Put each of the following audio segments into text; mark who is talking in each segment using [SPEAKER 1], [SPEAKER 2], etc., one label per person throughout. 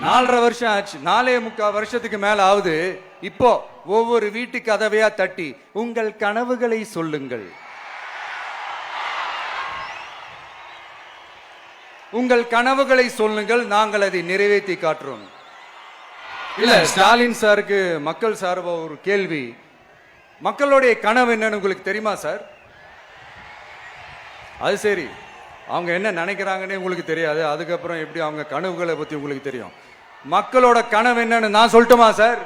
[SPEAKER 1] 4.5 வருஷம் ஆச்சு, 4.25 வருஷத்துக்கு மேல ஆகுது. இப்போ ஒவ்வொரு வீட்டு கதவையா தட்டி உங்கள் கனவுகளை சொல்லுங்கள், உங்கள் கனவுகளை சொல்லுங்கள், நாங்கள் அதை நிறைவேற்றி காட்டுறோம். இல்ல, ஸ்டாலின் சாருக்கு மக்கள் சார்பா ஒரு கேள்வி. மக்களுடைய கனவு என்னன்னு உங்களுக்கு தெரியுமா சார்? அது சரி, அவங்க என்ன நினைக்கிறாங்கன்னே உங்களுக்கு தெரியாது, அதுக்கப்புறம் எப்படி அவங்க கனவுகளை பத்தி உங்களுக்கு தெரியும்? மக்களோட கனவு என்னன்னு நான் சொல்லட்டுமா சார்?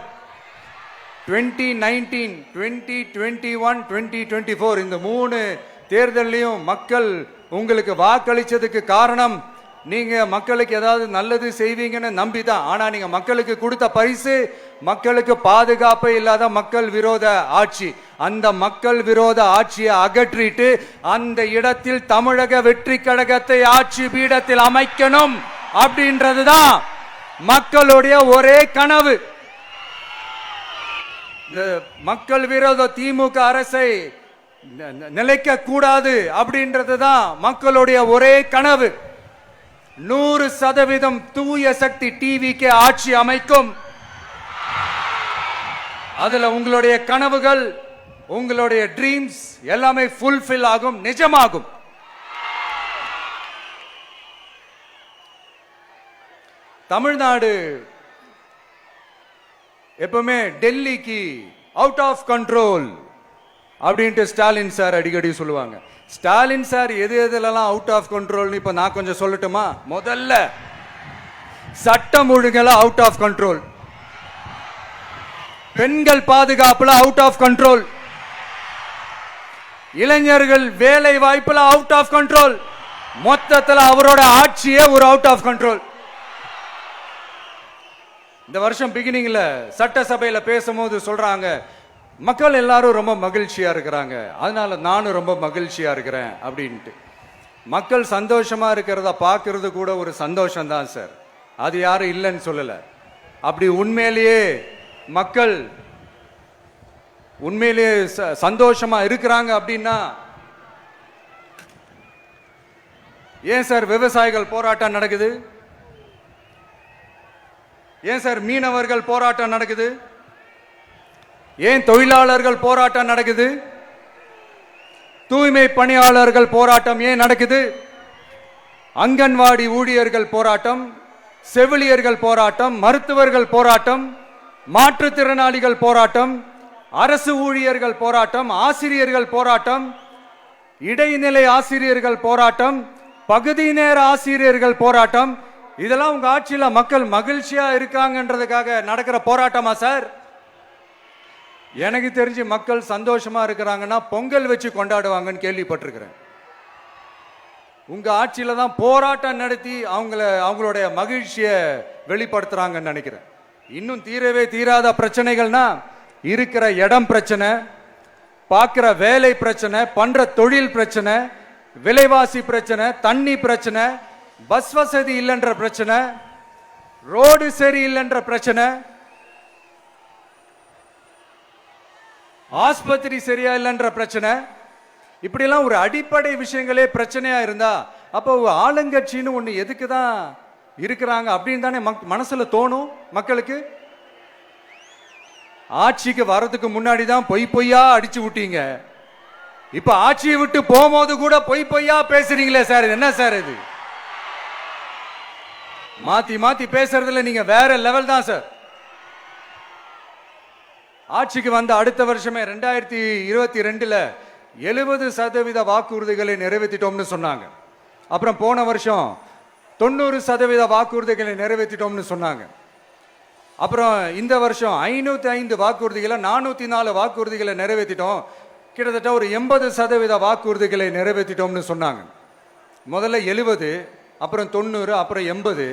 [SPEAKER 1] 2019, 2021, 2024 இந்த 3 தேர்தலையும் மக்கள் உங்களுக்கு வாக்களிச்சதுக்கு காரணம் நீங்க மக்களுக்கு ஏதாவது நல்லது செய்வீங்கன்னு நம்பிதான். ஆனா நீங்க மக்களுக்கு கொடுத்த பரிசு மக்களுக்கு பாதுகாப்பு இல்லாத மக்கள் விரோத ஆட்சி. அந்த மக்கள் விரோத ஆட்சியை அகற்றிட்டு அந்த இடத்தில் தமிழக வெற்றி கழகத்தை ஆட்சி பீடத்தில் அமைக்கணும் அப்படின்றதுதான் மக்களுடைய ஒரே கனவு. மக்கள் விரோத திமுக அரசை நிலைக்க கூடாது அப்படின்றதுதான் மக்களுடைய ஒரே கனவு. 100% தூய சக்தி டிவிக்கு ஆட்சி அமைக்கும். அதுல உங்களுடைய கனவுகள், உங்களுடைய ட்ரீம்ஸ் எல்லாமே ஃபுல்ஃபில் ஆகும், நிஜமாகும். தமிழ்நாடு எப்பவுமே டெல்லிக்கு அவுட் ஆஃப் கண்ட்ரோல் அப்படின்ட்டு ஸ்டாலின் சார் அடிக்கடி சொல்லுவாங்க. ஸ்டாலின் சார் எது எதுலலாம் அவுட் ஆஃப் கண்ட்ரோல் இப்ப நான் கொஞ்சம் சொல்லட்டுமா? முதல்ல சட்டம் ஒழுங்கெல்லாம் அவுட் ஆஃப் கண்ட்ரோல், பெண்கள் பாதுகாப்புல அவுட் ஆஃப் கண்ட்ரோல், இளைஞர்கள் வேலை வாய்ப்புல அவுட் ஆஃப் கண்ட்ரோல், மொத்தத்தில் அவரோட ஆட்சியே ஒரு அவுட் ஆஃப் கண்ட்ரோல். இந்த வருஷம் பிகினிங்ல சட்டசபையில பேசும்போது சொல்றாங்க, மக்கள் எல்லாரும் ரொம்ப மகிழ்ச்சியா இருக்கிறாங்க, அதனால நானும் ரொம்ப மகிழ்ச்சியா இருக்கிறேன் அப்படின்ட்டு. மக்கள் சந்தோஷமா இருக்கிறத பார்க்கறது கூட ஒரு சந்தோஷம் தான் சார், அது யாரும் இல்லைன்னு சொல்லல. அப்படி உண்மையிலேயே மக்கள் உண்மையிலேயே சந்தோஷமா இருக்கிறாங்க அப்படின்னா ஏன் சார் விவசாயிகள் போராட்டம் நடக்குது? ஏன் சார் மீனவர்கள் போராட்டம் நடக்குது? ஏன் தொழிலாளர்கள் போராட்டம் நடக்குது? தூய்மை பணியாளர்கள் போராட்டம் ஏன் நடக்குது? அங்கன்வாடி ஊழியர்கள் போராட்டம், செவிலியர்கள் போராட்டம், மருத்துவர்கள் போராட்டம், மாற்றுத்திறனாளிகள் போராட்டம், அரசு ஊழியர்கள் போராட்டம், ஆசிரியர்கள் போராட்டம், இடைநிலை ஆசிரியர்கள் போராட்டம், பகுதி நேர ஆசிரியர்கள் போராட்டம். இதெல்லாம் உங்க ஆட்சியில மக்கள் மகிழ்ச்சியா இருக்காங்கன்றதுக்காக நடக்கிற போராட்டமா சார்? எனக்கு தெரிஞ்சு மக்கள் சந்தோஷமா இருக்கிறாங்கன்னா பொங்கல் வச்சு கொண்டாடுவாங்கன்னு கேள்விப்பட்டிருக்கிறேன். உங்க ஆட்சியில தான் போராட்டம் நடத்தி அவங்களுடைய மகிழ்ச்சியை வெளிப்படுத்துறாங்கன்னு நினைக்கிறேன். இன்னும் தீரவே தீராத பிரச்சனைகள்னா இருக்கிற இடம் பிரச்சனை, பார்க்கிற வேலை பிரச்சனை, பண்ற தொழில் பிரச்சனை, விலைவாசி பிரச்சனை, தண்ணி பிரச்சனை, பஸ் வசதி இல்லைன்ற பிரச்சனை, ரோடு சரி இல்லைன்ற பிரச்சனை, ஆஸ்பத்திரி சரியா இல்லைன்ற பிரச்சனை. இப்படிலாம் ஒரு அடிப்படை விஷயங்களே பிரச்சனையா இருந்தா அப்போ ஆளுங்கட்சின்னு ஒண்ணு எதுக்கு தான் இருக்கிறாங்க அப்படின்னு தானே மனசுல தோணும் மக்களுக்கு. ஆட்சிக்கு வர்றதுக்கு முன்னாடி தான் பொய் பொய்யா அடிச்சு விட்டீங்க, இப்ப ஆட்சியை விட்டு போகும்போது கூட பொய் பொய்யா பேசுறீங்களே சார், என்ன சார் இது? மாத்தி மாத்தி பேசுறதுல நீங்க வேற லெவல் தான் சார். ஆட்சிக்கு வந்த அடுத்த வருஷமே 2022ல 70% வாக்குறுதிகளை நிறைவேற்றிட்டோம்னு சொன்னாங்க. அப்புறம் போன வருஷம் 90% வாக்குறுதிகளை நிறைவேற்றிட்டோம்னு சொன்னாங்க. அப்புறம் இந்த வருஷம் 505 வாக்குறுதிகளை 404 வாக்குறுதிகளை நிறைவேற்றிட்டோம், கிட்டத்தட்ட ஒரு 80% வாக்குறுதிகளை நிறைவேற்றிட்டோம்னு சொன்னாங்க. முதல்ல 70, அப்புறம் 90, அப்புறம் 80.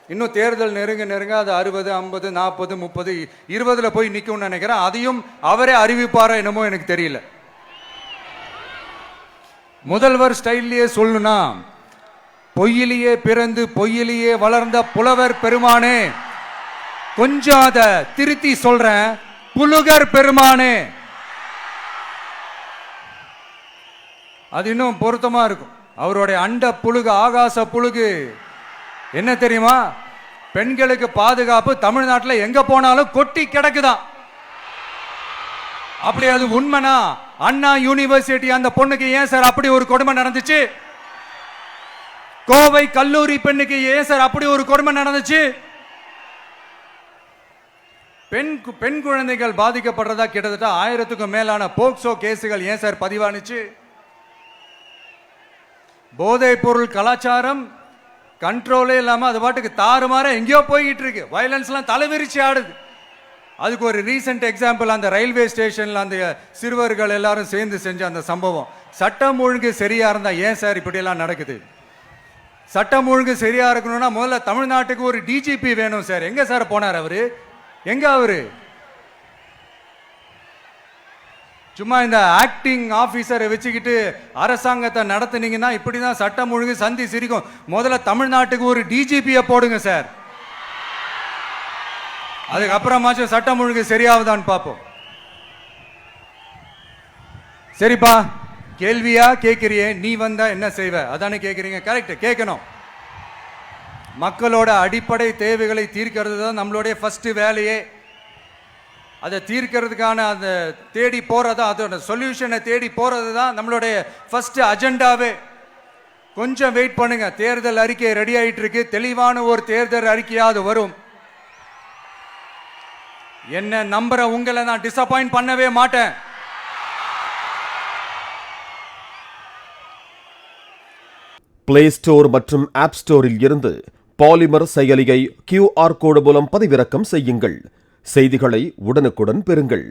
[SPEAKER 1] இன்னும் தேர்தல் நெருங்க நெருங்க அது 60, 50, 40, 30, 20ல போய் நிக்கும்னு நினைக்கிறேன். அதையும் அவரே அறிவிப்பாரா என்னமோ எனக்கு தெரியல. முதல்வர் ஸ்டைல்லையே சொல்லணும்னா, பொய்யிலேயே பிறந்து பொய்யிலேயே வளர்ந்த புலவர் பெருமானே, கொஞ்சம் அதை திருத்தி சொல்றேன், புலுகர் பெருமானே, அது இன்னும் பொருத்தமா இருக்கும். அவருடைய அண்ட புழுகு, ஆகாச புழுகு என்ன தெரியுமா? பெண்களுக்கு பாதுகாப்பு தமிழ்நாட்டில் எங்க போனாலும் கொட்டி கிடக்குதான். அப்படி அது உண்மைனா அண்ணா யூனிவர்சிட்டி அந்த பொண்ணுக்கு ஏன் சார் அப்படி ஒரு கொடுமை நடந்துச்சு? கோவை கல்லூரி பெண்ணுக்கு ஏன் சார் அப்படி ஒரு கொடுமை நடந்துச்சு? பெண் குழந்தைகள் பாதிக்கப்படுறதா கிட்டத்தட்ட 1000க்கும் மேலான போக்சோ கேசுகள் ஏன் சார் பதிவானுச்சு? போதைப் பொருள் கலாச்சாரம் கண்ட்ரோலே இல்லாம அது பாட்டுக்கு தாறுமாற எங்கேயோ போய்கிட்டு இருக்கு. வயலன்ஸ்லாம் தலைவிரிச்சு ஆடுது. அதுக்கு ஒரு ரீசெண்ட் எக்ஸாம்பிள் அந்த ரயில்வே ஸ்டேஷன்ல அந்த சிறுவர்கள் எல்லாரும் சேர்ந்து செஞ்ச அந்த சம்பவம். சட்டம் ஒழுங்கு சரியா இருந்தா ஏன் சார் இப்படியெல்லாம் நடக்குது? சட்டம் ஒழுங்கு சரியா இருக்கணும்னா முதல்ல தமிழ்நாட்டுக்கு ஒரு டிஜிபி வேணும் சார். எங்க சார் போனார் அவரு? எங்க அவரு? சும்மா இந்த ஆக்டிங் ஆபீசரை வச்சுக்கிட்டு அரசாங்கத்தை நடத்துனீங்கன்னா இப்படிதான் சட்டம் ஒழுங்கு சந்தி சிரிக்கும். முதல்ல தமிழ்நாட்டுக்கு ஒரு டிஜிபியை போடுங்க சார். அதுக்கப்புறமாச்சும் சட்டம் ஒழுங்கு சரியாவதான்னு பார்ப்போம். சரிப்பா, கேள்வியா கேட்கிறியே, நீ வந்தா என்ன செய்வ அதானே கேட்குறீங்க. கரெக்ட், கேட்கணும். மக்களோட அடிப்படை தேவைகளை தீர்க்கிறது தான் நம்மளுடைய ஃபர்ஸ்ட் வேலையே. அதை தீர்க்கிறதுக்கான அந்த தேடி போறதா, அதோட சொல்யூஷனை தேடி போறது தான் நம்மளுடைய ஃபர்ஸ்ட் அஜெண்டாவே. கொஞ்சம் வெயிட் பண்ணுங்க, தேர்தல் அறிக்கை ரெடி ஆயிட்டு இருக்கு. தெளிவான ஒரு தேர்தல் அறிக்கையாவது வரும். என்ன நம்புற உங்களை நான் டிசப்பாயிண்ட் பண்ணவே மாட்டேன்.
[SPEAKER 2] பிளே ஸ்டோர் மற்றும் ஆப் ஸ்டோரில் இருந்து பாலிமர் செயலியை QR கோடு மூலம் பதிவிறக்கம் செய்யுங்கள். செய்திகளை உடனுக்குடன் பெறுங்கள்.